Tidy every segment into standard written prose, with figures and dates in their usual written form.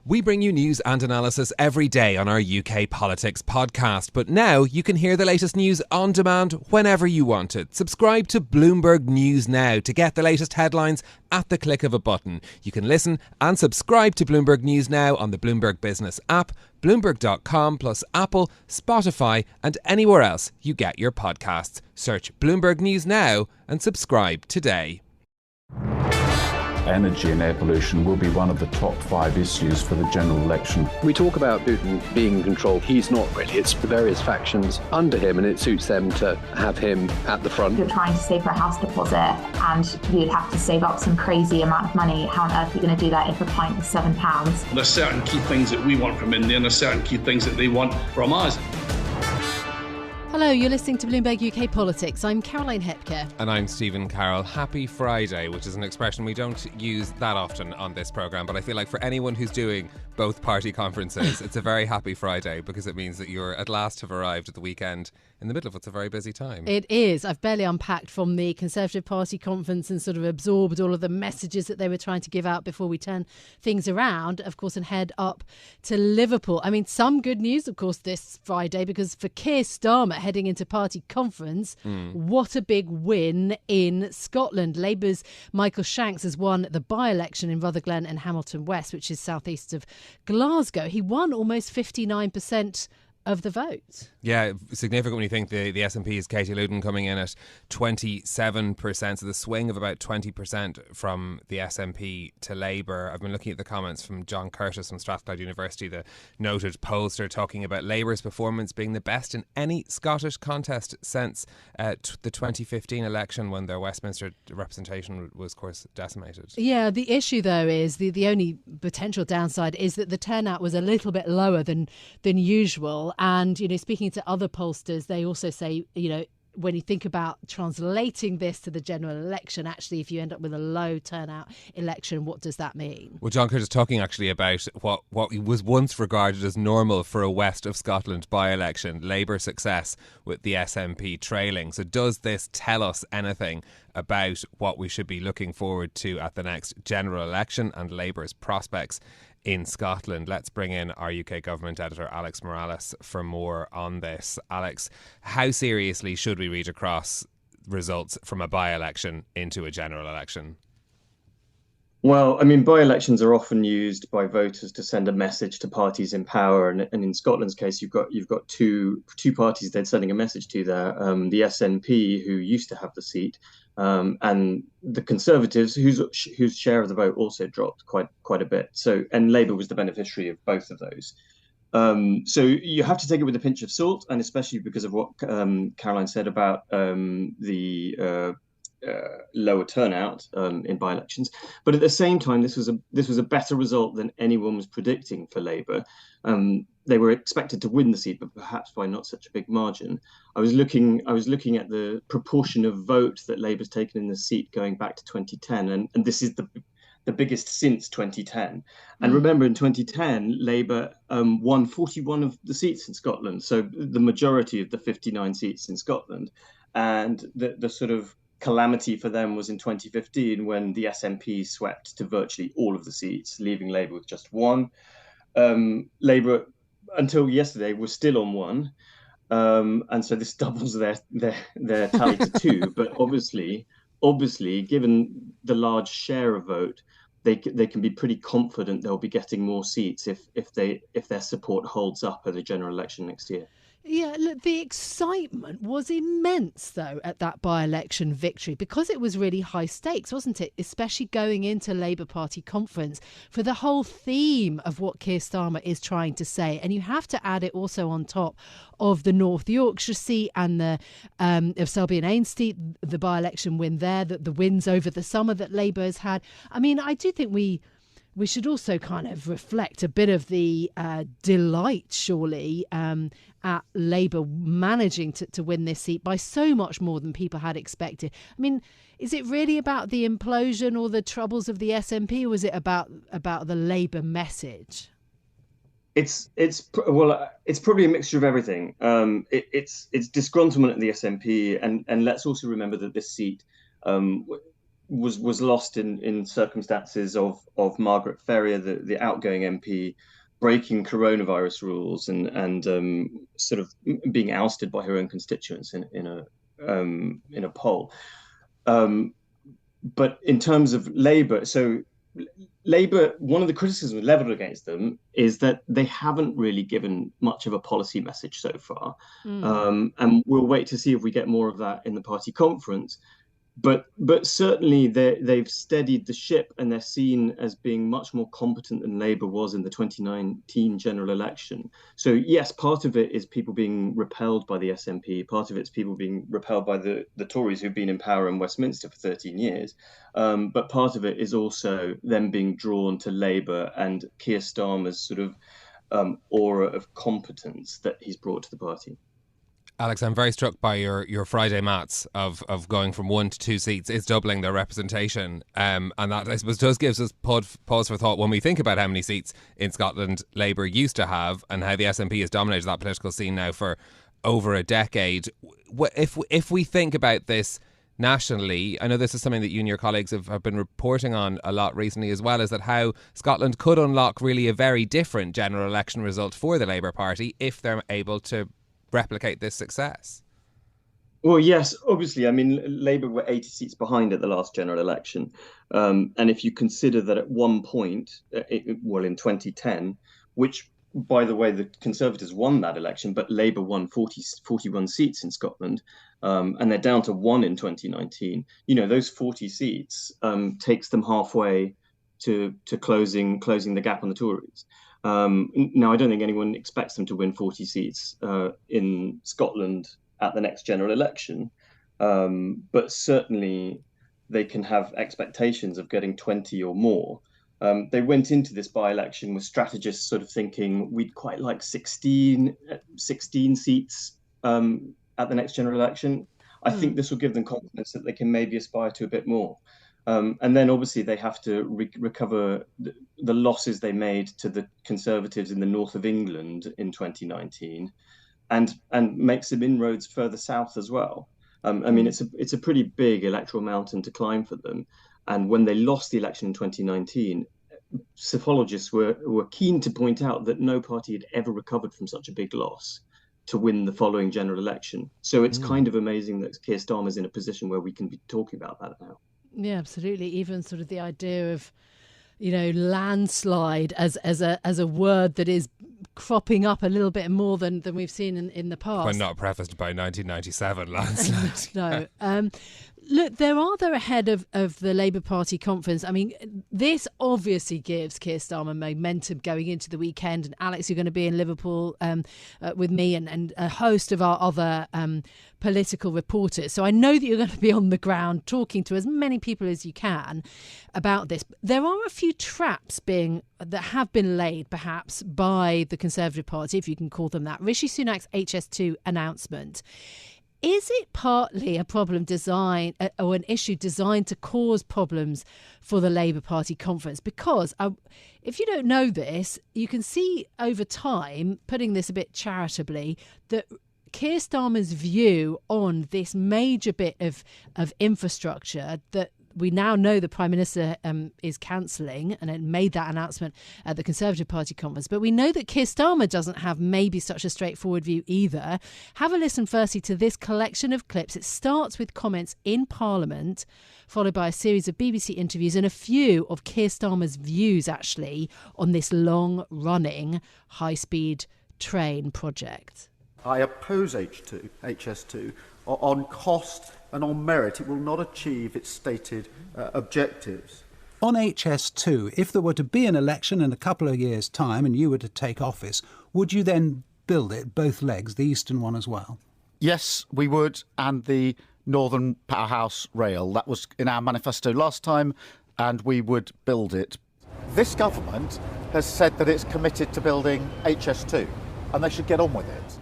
We bring you news and analysis every day on our UK Politics podcast, but now you can hear the latest news on demand whenever you want it. Subscribe to Bloomberg News now to get the latest headlines at the click of a button. You can listen and subscribe to Bloomberg News now on the Bloomberg Business app, Bloomberg.com plus Apple, Spotify and anywhere else you get your podcasts. Search Bloomberg News now and subscribe today. Energy and air pollution will be one of the top 5 issues for the general election. We talk about Putin being in control. He's not really. It's the various factions under him, and it suits them to have him at the front. If you're trying to save for a house deposit and you'd have to save up some crazy amount of money, how on earth are you going to do that if a pint is £7? There's certain key things that we want from India and there's certain key things that they want from us. Hello, you're listening to Bloomberg UK Politics. I'm Caroline Hepker. And I'm Stephen Carroll. Happy Friday, which is an expression we don't use that often on this programme, but I feel like for anyone who's doing both party conferences, it's a very happy Friday because it means that you're at last have arrived at the weekend in the middle of what's a very busy time. It is. I've barely unpacked from the Conservative Party conference and sort of absorbed all of the messages that they were trying to give out before we turn things around, of course, and head up to Liverpool. I mean, some good news, of course, this Friday, because for Keir Starmer heading into party conference, what a big win in Scotland. Labour's Michael Shanks has won the by-election in Rutherglen and Hamilton West, which is southeast of Glasgow. He won almost 59% of the vote. Yeah, significant when you think the SNP's Katie Loudon coming in at 27%, so the swing of about 20% from the SNP to Labour. I've been looking at the comments from John Curtis from Strathclyde University, the noted pollster, talking about Labour's performance being the best in any Scottish contest since the 2015 election, when their Westminster representation was, of course, decimated. Yeah, the issue, though, is the only potential downside is that the turnout was a little bit lower than usual. And, you know, speaking to other pollsters, they also say, you know, when you think about translating this to the general election, actually, if you end up with a low turnout election, what does that mean? Well, John Curtis talking actually about what was once regarded as normal for a West of Scotland by-election, Labour success with the SNP trailing. So does this tell us anything about what we should be looking forward to at the next general election and Labour's prospects in Scotland? Let's bring in our UK government editor Alex Morales for more on this. Alex, how seriously should we read across results from a by-election into a general election? Well, I mean, by-elections are often used by voters to send a message to parties in power, and in Scotland's case, you've got two parties they're sending a message to there: the SNP, who used to have the seat, and the Conservatives, whose share of the vote also dropped quite a bit. So, and Labour was the beneficiary of both of those. So you have to take it with a pinch of salt, and especially because of what Caroline said about the lower turnout in by-elections. But at the same time, this was a better result than anyone was predicting for Labour. They were expected to win the seat, but perhaps by not such a big margin. I was looking at the proportion of vote that Labour's taken in the seat going back to 2010, and this is the biggest since 2010. And remember, in 2010, Labour won 41 of the seats in Scotland, so the majority of the 59 seats in Scotland. And the sort of calamity for them was in 2015, when the SNP swept to virtually all of the seats, leaving Labour with just one. Labour, until yesterday, was still on one, and so this doubles their tally to two. But obviously, given the large share of vote, they can be pretty confident they'll be getting more seats if their support holds up at the general election next year. Yeah, look, the excitement was immense, though, at that by-election victory, because it was really high stakes, wasn't it? Especially going into Labour Party conference for the whole theme of what Keir Starmer is trying to say. And you have to add it also on top of the North Yorkshire seat and the of Selby and Ainsty, the by-election win there, the wins over the summer that Labour has had. I mean, I do think we should also kind of reflect a bit of the delight, surely, at Labour managing to win this seat by so much more than people had expected. I mean, is it really about the implosion or the troubles of the SNP, or was it about the Labour message? It's probably a mixture of everything. It's disgruntlement at the SNP, and let's also remember that this seat was lost in circumstances of Margaret Ferrier, the outgoing MP, breaking coronavirus rules and sort of being ousted by her own constituents in a poll. But in terms of Labour, Labour, one of the criticisms levelled against them is that they haven't really given much of a policy message so far. And we'll wait to see if we get more of that in the party conference. But certainly they've steadied the ship, and they're seen as being much more competent than Labour was in the 2019 general election. So yes, part of it is people being repelled by the SNP. Part of it's people being repelled by the Tories who've been in power in Westminster for 13 years. But part of it is also them being drawn to Labour and Keir Starmer's sort of aura of competence that he's brought to the party. Alex, I'm very struck by your Friday maths of going from 1 to 2 seats. It's doubling their representation. And that, I suppose, does give us pause for thought when we think about how many seats in Scotland Labour used to have and how the SNP has dominated that political scene now for over a decade. If we think about this nationally, I know this is something that you and your colleagues have been reporting on a lot recently as well, is that how Scotland could unlock really a very different general election result for the Labour Party if they're able to replicate this success. Well, yes, obviously. I mean, Labour were 80 seats behind at the last general election. And if you consider that at one point, in 2010, which, by the way, the Conservatives won that election, but Labour won 41 seats in Scotland, and they're down to 1 in 2019. Those 40 seats takes them halfway to closing the gap on the Tories. Now, I don't think anyone expects them to win 40 seats in Scotland at the next general election, but certainly they can have expectations of getting 20 or more. They went into this by-election with strategists sort of thinking we'd quite like 16 seats at the next general election. I think this will give them confidence that they can maybe aspire to a bit more. And then obviously they have to recover the losses they made to the Conservatives in the north of England in 2019 and make some inroads further south as well. I mean, it's a pretty big electoral mountain to climb for them. And when they lost the election in 2019, psephologists were keen to point out that no party had ever recovered from such a big loss to win the following general election. So it's kind of amazing that Keir Starmer's in a position where we can be talking about that now. Yeah, absolutely. Even sort of the idea of, landslide as a word that is cropping up a little bit more than we've seen in the past. When not prefaced by 1997 landslide. No. Look, they're rather ahead of the Labour Party conference. I mean, this obviously gives Keir Starmer momentum going into the weekend. And Alex, you're going to be in Liverpool with me and a host of our other political reporters. So I know that you're going to be on the ground talking to as many people as you can about this. There are a few traps that have been laid, perhaps, by the Conservative Party, if you can call them that. Rishi Sunak's HS2 announcement. Is it partly a problem design or an issue designed to cause problems for the Labour Party conference? Because if you don't know this, you can see over time, putting this a bit charitably, that Keir Starmer's view on this major bit of infrastructure that we now know the Prime Minister is cancelling, and it made that announcement at the Conservative Party conference. But we know that Keir Starmer doesn't have maybe such a straightforward view either. Have a listen firstly to this collection of clips. It starts with comments in Parliament, followed by a series of BBC interviews and a few of Keir Starmer's views, actually, on this long-running high-speed train project. I oppose HS2 on cost and on merit. It will not achieve its stated objectives. On HS2, if there were to be an election in a couple of years' time and you were to take office, would you then build it, both legs, the eastern one as well? Yes, we would, and the Northern Powerhouse Rail. That was in our manifesto last time, and we would build it. This government has said that it's committed to building HS2, and they should get on with it.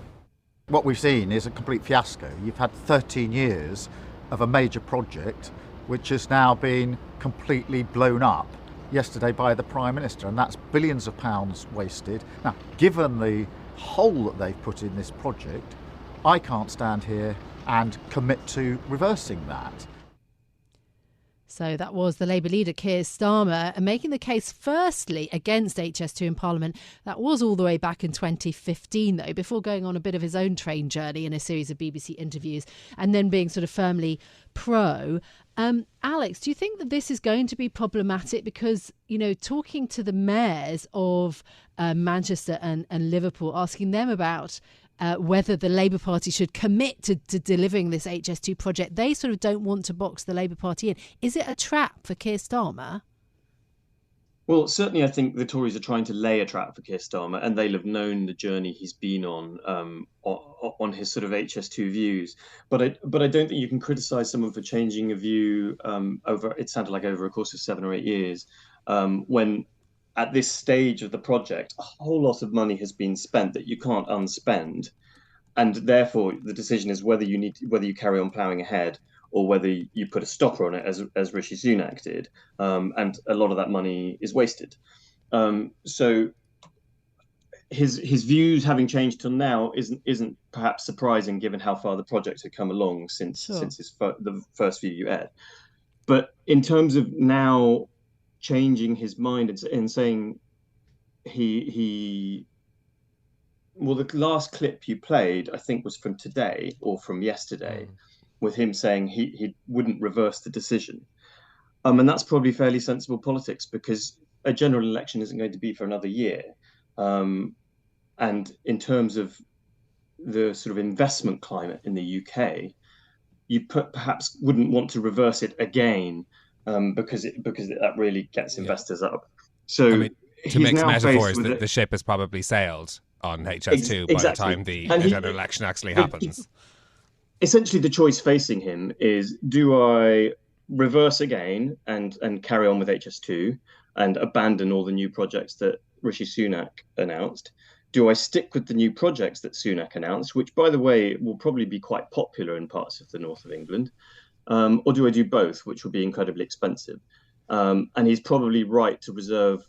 What we've seen is a complete fiasco. You've had 13 years of a major project which has now been completely blown up yesterday by the Prime Minister, and that's billions of pounds wasted. Now, given the hole that they've put in this project, I can't stand here and commit to reversing that. So that was the Labour leader, Keir Starmer, and making the case firstly against HS2 in Parliament. That was all the way back in 2015, though, before going on a bit of his own train journey in a series of BBC interviews and then being sort of firmly pro. Alex, do you think that this is going to be problematic? Because, talking to the mayors of Manchester and Liverpool, asking them about whether the Labour Party should commit to delivering this HS2 project, they sort of don't want to box the Labour Party in. Is it a trap for Keir Starmer? Well, certainly, I think the Tories are trying to lay a trap for Keir Starmer, and they'll have known the journey he's been on his sort of HS2 views. But I don't think you can criticise someone for changing a view over a course of 7 or 8 years, when at this stage of the project, a whole lot of money has been spent that you can't unspend, and therefore the decision is whether you carry on ploughing ahead or whether you put a stopper on it, as Rishi Sunak did, and a lot of that money is wasted. So his views having changed till now isn't perhaps surprising, given how far the project had come along since the first view you had. But in terms of now changing his mind and saying the last clip you played, I think, was from today or from yesterday, with him saying he wouldn't reverse the decision. And that's probably fairly sensible politics, because a general election isn't going to be for another year. And in terms of the sort of investment climate in the UK, you perhaps wouldn't want to reverse it again, because that really gets investors up. So to mix metaphors, the ship has probably sailed on HS2 by the time the general election actually happens. Essentially, the choice facing him is: do I reverse again and carry on with HS2 and abandon all the new projects that Rishi Sunak announced? Do I stick with the new projects that Sunak announced, which, by the way, will probably be quite popular in parts of the north of England? Or do I do both, which will be incredibly expensive? And he's probably right to reserve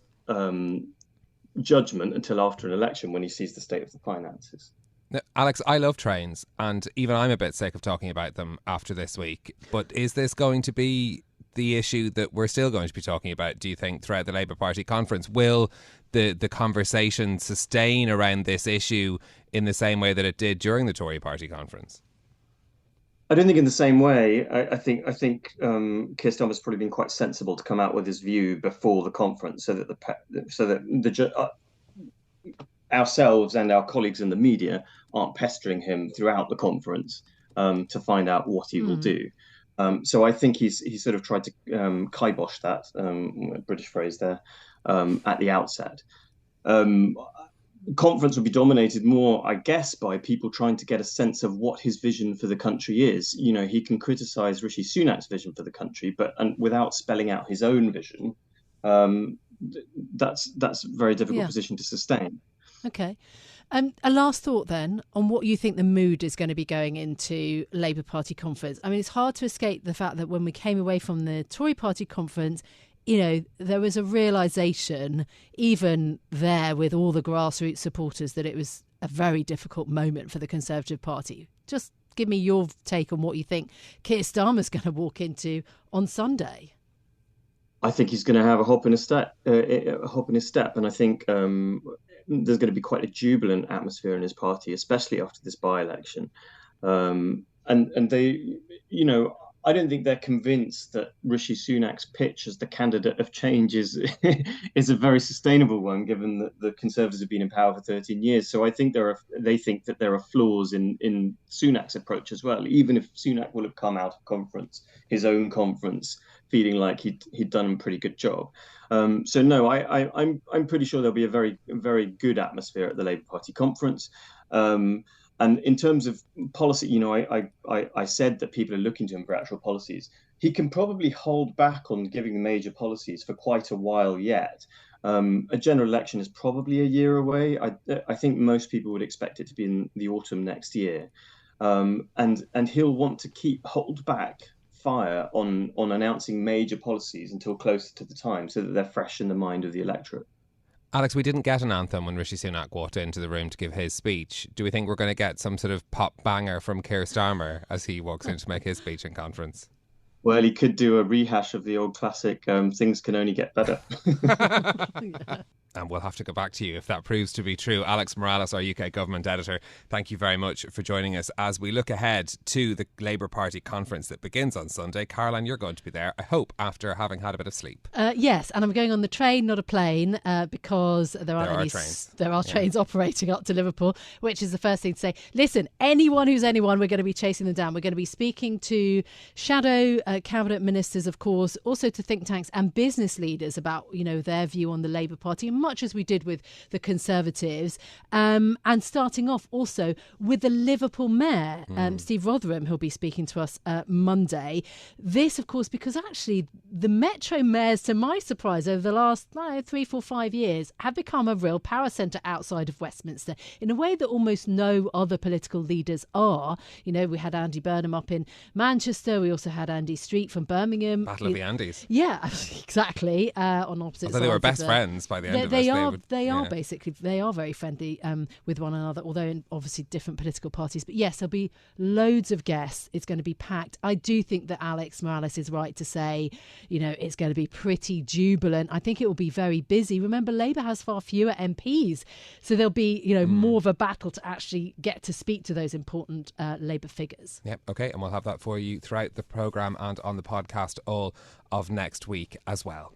judgment until after an election, when he sees the state of the finances. Now, Alex, I love trains, and even I'm a bit sick of talking about them after this week. But is this going to be the issue that we're still going to be talking about, do you think, throughout the Labour Party conference? Will the conversation sustain around this issue in the same way that it did during the Tory Party conference? I don't think in the same way. I think Keir Starmer's probably been quite sensible to come out with his view before the conference, so that ourselves and our colleagues in the media aren't pestering him throughout the conference to find out what he will do. So I think he's sort of tried to kibosh that British phrase there at the outset. Conference will be dominated more, I guess, by people trying to get a sense of what his vision for the country is. He can criticise Rishi Sunak's vision for the country, but without spelling out his own vision, that's a very difficult position to sustain. Okay. A last thought then on what you think the mood is going to be going into Labour Party conference. I mean, it's hard to escape the fact that when we came away from the Tory Party conference, there was a realisation, even there with all the grassroots supporters, that it was a very difficult moment for the Conservative Party. Just give me your take on what you think Keir Starmer's going to walk into on Sunday. I think he's going to have a hop in his step, and I think there's going to be quite a jubilant atmosphere in his party, especially after this by-election. And they, I don't think they're convinced that Rishi Sunak's pitch as the candidate of change is a very sustainable one, given that the Conservatives have been in power for 13 years. So I think they think that there are flaws in Sunak's approach as well, even if Sunak will have come out of his own conference, feeling like he'd done a pretty good job. So no, I'm pretty sure there'll be a very, very good atmosphere at the Labour Party conference. And in terms of policy, I said that people are looking to him for actual policies. He can probably hold back on giving major policies for quite a while yet. A general election is probably a year away. I think most people would expect it to be in the autumn next year. And he'll want to hold back fire on announcing major policies until closer to the time, so that they're fresh in the mind of the electorate. Alex, we didn't get an anthem when Rishi Sunak walked into the room to give his speech. Do we think we're going to get some sort of pop banger from Keir Starmer as he walks in to make his speech in conference? Well, he could do a rehash of the old classic, things can only get better. Yeah. And we'll have to go back to you if that proves to be true. Alex Morales, our UK government editor, thank you very much for joining us as we look ahead to the Labour Party conference that begins on Sunday. Caroline, you're going to be there, I hope, after having had a bit of sleep. Yes, and I'm going on the train, not a plane, because there are trains operating up to Liverpool, which is the first thing to say. Listen, anyone who's anyone, we're going to be chasing them down. We're going to be speaking to shadow cabinet ministers, of course, also to think tanks and business leaders about, their view on the Labour Party, much as we did with the Conservatives, and starting off also with the Liverpool mayor, Steve Rotherham, who'll be speaking to us Monday. This, of course, because actually the Metro mayors, to my surprise, over the last 3, 4, 5 years, have become a real power centre outside of Westminster in a way that almost no other political leaders are. We had Andy Burnham up in Manchester. We also had Andy Street from Birmingham. Battle of the Andes. Yeah, exactly. On opposite sides. Although they were best friends by the end of it. They are very friendly with one another, although in obviously different political parties. But yes, there'll be loads of guests. It's going to be packed. I do think that Alex Morales is right to say, it's going to be pretty jubilant. I think it will be very busy. Remember, Labour has far fewer MPs, so there'll be, more of a battle to actually get to speak to those important Labour figures. Yep, okay, and we'll have that for you throughout the programme and on the podcast all of next week as well.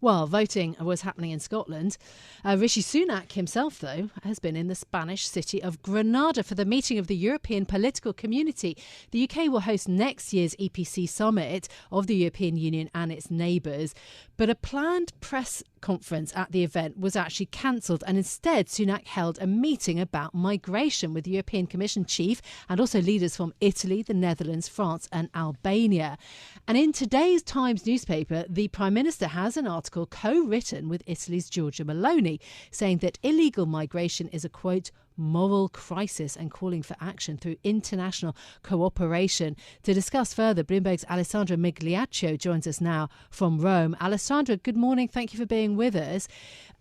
Well, voting was happening in Scotland. Rishi Sunak himself, though, has been in the Spanish city of Granada for the meeting of the European political community. The UK will host next year's EPC summit of the European Union and its neighbours. But a planned press conference at the event was actually cancelled, and instead Sunak held a meeting about migration with the European Commission chief and also leaders from Italy, the Netherlands, France and Albania. And in today's Times newspaper, the Prime Minister has an article co-written with Italy's Giorgia Meloni saying that illegal migration is a, quote, moral crisis and calling for action through international cooperation. To discuss further, Bloomberg's Alessandra Migliaccio joins us now from Rome. Alessandra, good morning. Thank you for being with us.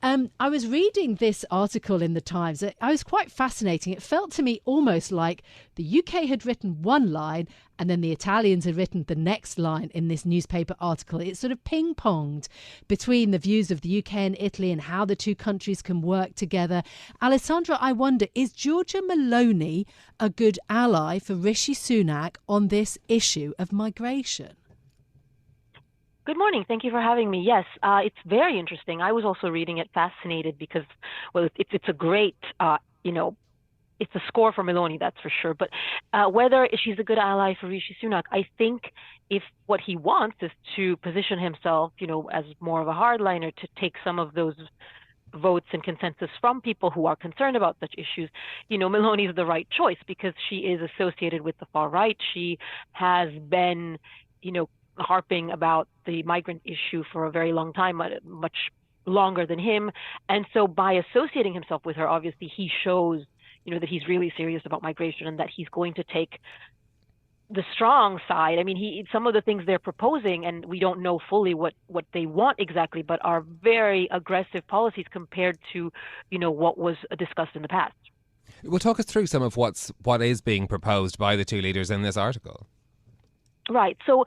I was reading this article in the Times. I was quite fascinating. It felt to me almost like the UK had written one line and then the Italians had written the next line in this newspaper article. It sort of ping-ponged between the views of the UK and Italy and how the two countries can work together. Alessandra, I wonder, is Giorgia Meloni a good ally for Rishi Sunak on this issue of migration? Good morning. Thank you for having me. Yes, it's very interesting. I was also reading it, fascinated, because, well, it's a great, it's a score for Meloni, that's for sure. But whether she's a good ally for Rishi Sunak, I think if what he wants is to position himself, as more of a hardliner, to take some of those votes and consensus from people who are concerned about such issues, Meloni is the right choice because she is associated with the far right. She has been, harping about the migrant issue for a very long time, much longer than him. And so by associating himself with her, obviously he shows, that he's really serious about migration and that he's going to take the strong side. I mean, some of the things they're proposing, and we don't know fully what they want exactly, but are very aggressive policies compared to, what was discussed in the past. Well, talk us through some of what is being proposed by the two leaders in this article. Right. So,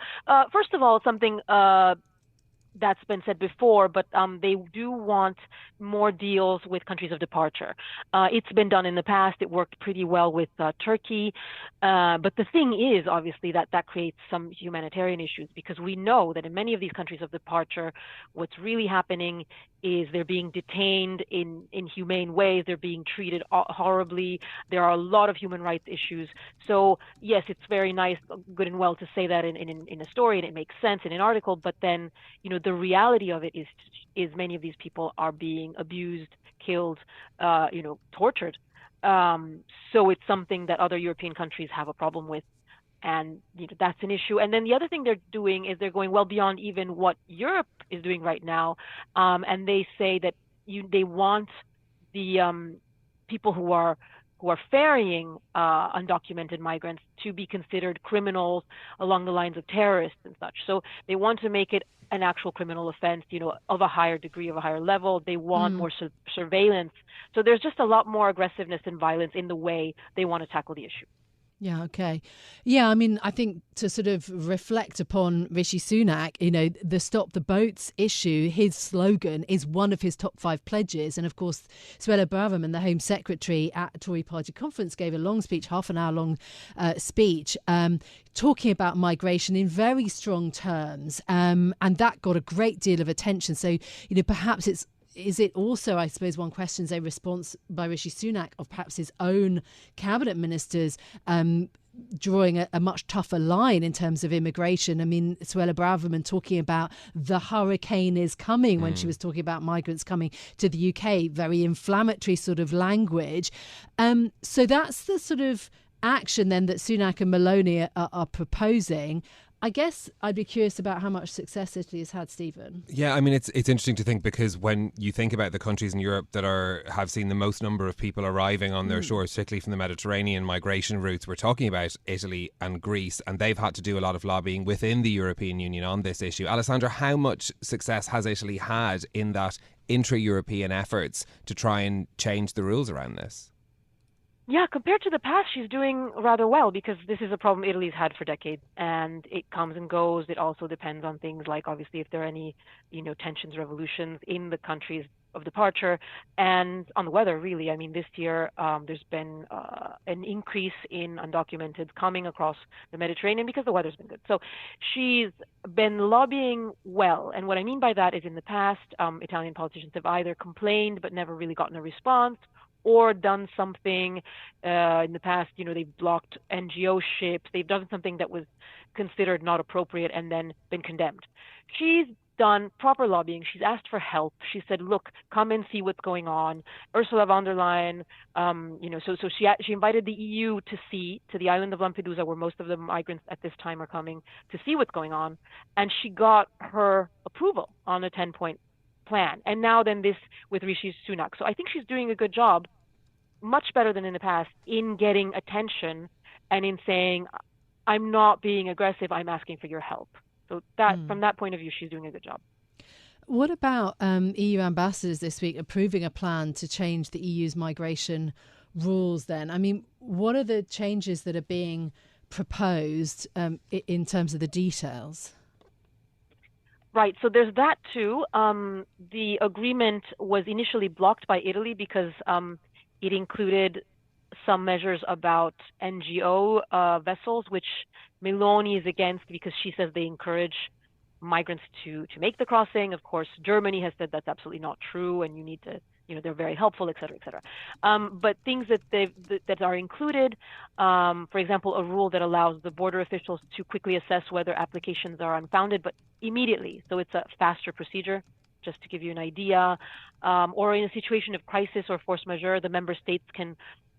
first of all, something that's been said before, but they do want more deals with countries of departure. It's been done in the past. It worked pretty well with Turkey. But the thing is, obviously, that creates some humanitarian issues because we know that in many of these countries of departure, what's really happening is they're being detained in inhumane ways. They're being treated horribly. There are a lot of human rights issues. So, yes, it's very nice, good and well to say that in a story, and it makes sense in an article. But then, the reality of it is many of these people are being abused, killed, tortured. So it's something that other European countries have a problem with. And that's an issue. And then the other thing they're doing is they're going well beyond even what Europe is doing right now. And they say that they want the people who are ferrying undocumented migrants to be considered criminals along the lines of terrorists and such. So they want to make it an actual criminal offense, of a higher degree, of a higher level. They want more surveillance. So there's just a lot more aggressiveness and violence in the way they want to tackle the issue. Yeah, okay. Yeah, I mean, I think to sort of reflect upon Rishi Sunak, the Stop the Boats issue, his slogan is one of his top 5 pledges. And of course, Suella Braverman, the Home Secretary at a Tory party conference, gave a long speech, half an hour long speech, talking about migration in very strong terms. And that got a great deal of attention. So, perhaps is it also, I suppose, one questions a response by Rishi Sunak of perhaps his own cabinet ministers drawing a much tougher line in terms of immigration? I mean, Suella Braverman talking about the hurricane is coming when she was talking about migrants coming to the UK, very inflammatory sort of language. So that's the sort of action then that Sunak and Meloni are proposing. I guess I'd be curious about how much success Italy has had, Stephen. Yeah, I mean, it's interesting to think, because when you think about the countries in Europe that have seen the most number of people arriving on their shores, particularly from the Mediterranean migration routes, we're talking about Italy and Greece, and they've had to do a lot of lobbying within the European Union on this issue. Alessandra, how much success has Italy had in that intra-European efforts to try and change the rules around this? Yeah, compared to the past, she's doing rather well, because this is a problem Italy's had for decades, and it comes and goes. It also depends on things like, obviously, if there are any, tensions, revolutions in the countries of departure, and on the weather, really. I mean, this year there's been an increase in undocumented coming across the Mediterranean because the weather's been good. So she's been lobbying well, and what I mean by that is, in the past, Italian politicians have either complained but never really gotten a response, or done something in the past. They've blocked NGO ships. They've done something that was considered not appropriate and then been condemned. She's done proper lobbying. She's asked for help. She said, look, come and see what's going on. Ursula von der Leyen, so she invited the EU to the island of Lampedusa, where most of the migrants at this time are coming, to see what's going on. And she got her approval on a 10-point plan. And now then this with Rishi Sunak. So I think she's doing a good job, much better than in the past, in getting attention and in saying, I'm not being aggressive, I'm asking for your help. So that from that point of view, she's doing a good job. What about EU ambassadors this week approving a plan to change the EU's migration rules then? I mean, what are the changes that are being proposed in terms of the details? Right. So there's that too. The agreement was initially blocked by Italy because it included some measures about NGO vessels, which Meloni is against because she says they encourage migrants to make the crossing. Of course, Germany has said that's absolutely not true, and you need to, they're very helpful, et cetera, et cetera. But things that are included, for example, a rule that allows the border officials to quickly assess whether applications are unfounded, but immediately. So it's a faster procedure, just to give you an idea. Or in a situation of crisis or force majeure, the member states can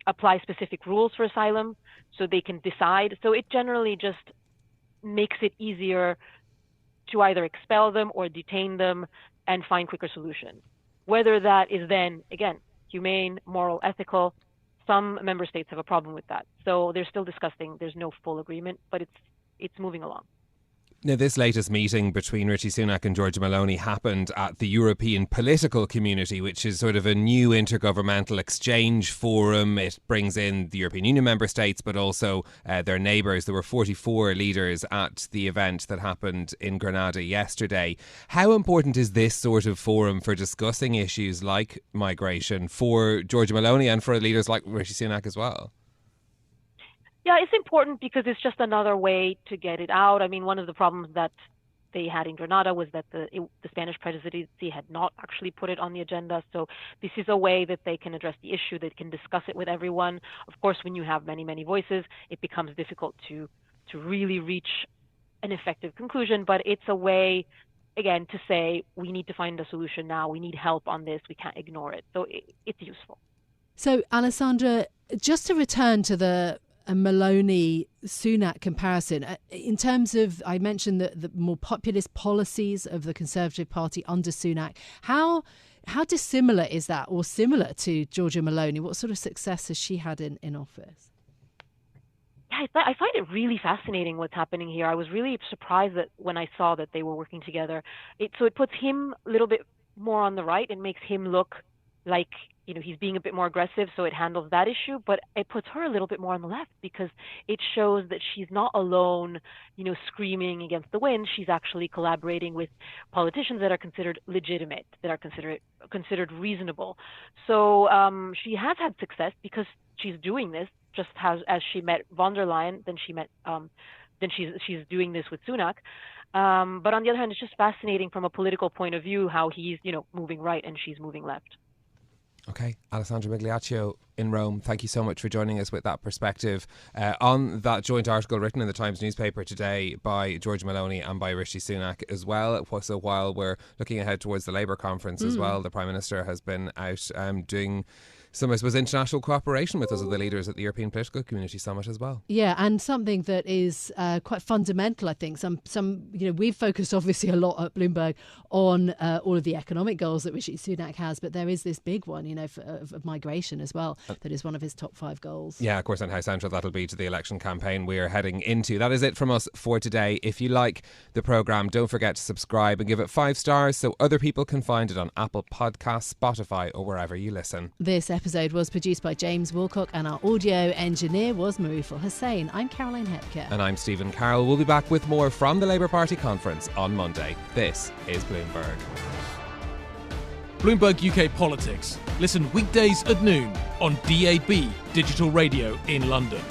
apply specific rules for asylum, so they can decide. So it generally just makes it easier to either expel them or detain them and find quicker solutions. Whether that is then, again, humane, moral, ethical, some member states have a problem with that. So they're still discussing. There's no full agreement, but it's moving along. Now, this latest meeting between Rishi Sunak and Giorgia Meloni happened at the European Political Community, which is sort of a new intergovernmental exchange forum. It brings in the European Union member states, but also their neighbours. There were 44 leaders at the event that happened in Granada yesterday. How important is this sort of forum for discussing issues like migration for Giorgia Meloni and for leaders like Rishi Sunak as well? Yeah, it's important because it's just another way to get it out. I mean, one of the problems that they had in Granada was that the Spanish presidency had not actually put it on the agenda. So this is a way that they can address the issue, they can discuss it with everyone. Of course, when you have many, many voices, it becomes difficult to really reach an effective conclusion. But it's a way, again, to say we need to find a solution now. We need help on this. We can't ignore it. So it's useful. So, Alessandra, just to return to the Meloni-Sunak comparison, in terms of, I mentioned the more populist policies of the Conservative Party under Sunak, how dissimilar is that, or similar to Giorgia Meloni? What sort of success has she had in office? Yeah, I find it really fascinating what's happening here. I was really surprised that when I saw that they were working together. So it puts him a little bit more on the right and makes him look like he's being a bit more aggressive, so it handles that issue, but it puts her a little bit more on the left because it shows that she's not alone, screaming against the wind. She's actually collaborating with politicians that are considered legitimate, that are considered reasonable. So she has had success because she's doing this, just as she met von der Leyen, then she's doing this with Sunak. But on the other hand, it's just fascinating from a political point of view how he's, moving right and she's moving left. Okay, Alessandra Migliaccio in Rome, thank you so much for joining us with that perspective on that joint article written in the Times newspaper today by George Meloni and by Rishi Sunak as well. So while we're looking ahead towards the Labour conference as well, the Prime Minister has been out doing some, I suppose, international cooperation with us of the leaders at the European Political Community Summit as well. Yeah, and something that is quite fundamental, I think. We've focused obviously a lot at Bloomberg on all of the economic goals that Rishi Sunak has, but there is this big one, of migration as well, that is one of his top 5 goals. Yeah, of course, and how central that'll be to the election campaign we're heading into. That is it from us for today. If you like the programme, don't forget to subscribe and give it 5 stars so other people can find it on Apple Podcasts, Spotify or wherever you listen. This episode was produced by James Wilcock and our audio engineer was Marufal Hussain. I'm Caroline Hepker. And I'm Stephen Carroll. We'll be back with more from the Labour Party conference on Monday. This is Bloomberg. Bloomberg UK Politics. Listen weekdays at noon on DAB Digital Radio in London.